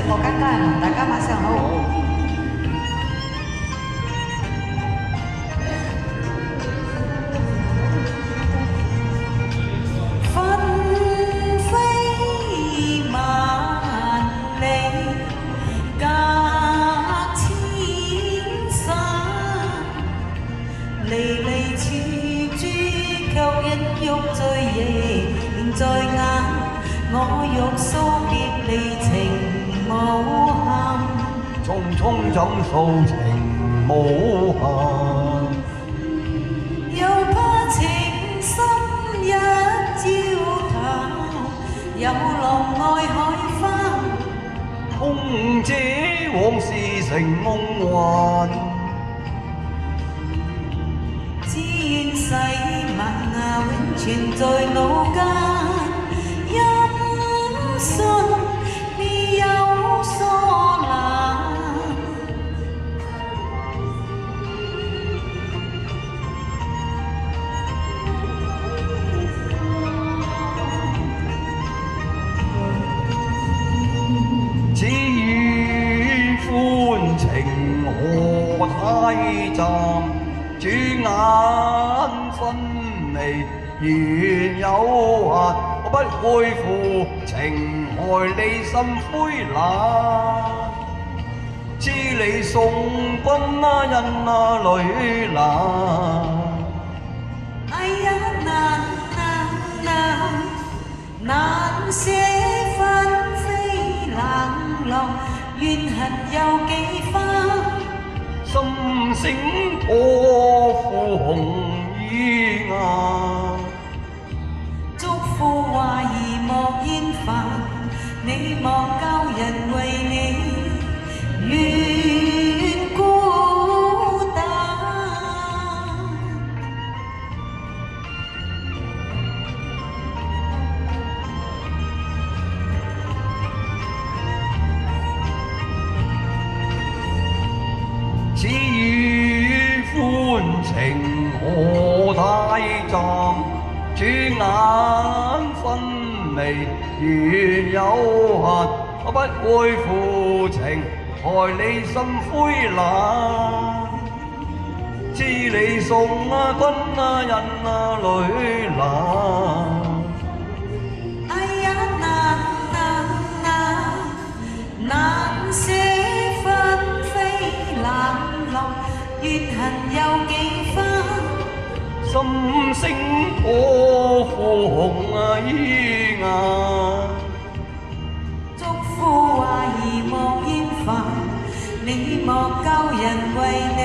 何簡單，大家晚上好。紛飛萬里，隔千山，離離處處卻因鬱醉意仍在眼。我欲訴別離情無限，匆匆怎訴情無限，又怕情深一朝淡，有浪愛海翻，空這往事成夢幻。只願世萬那永存在腦間。信你有所難，只願歡情何太暫，轉眼分離緣有限。我不會負情害你心灰冷，知你送君因淚冷。哎呀難捨紛飛冷落，怨恨有幾番，心聲破負紅衣顏。祝福話兒莫厭煩，你莫教人為你願孤單。只願歡情何太暫，轉眼分離緣有限。我不會負情害你心灰冷，知你送君因淚冷。哎呀難捨紛飛冷落，怨恨有幾番，心聲破負紅衣顏。祝福話兒莫厭煩，你莫教人為你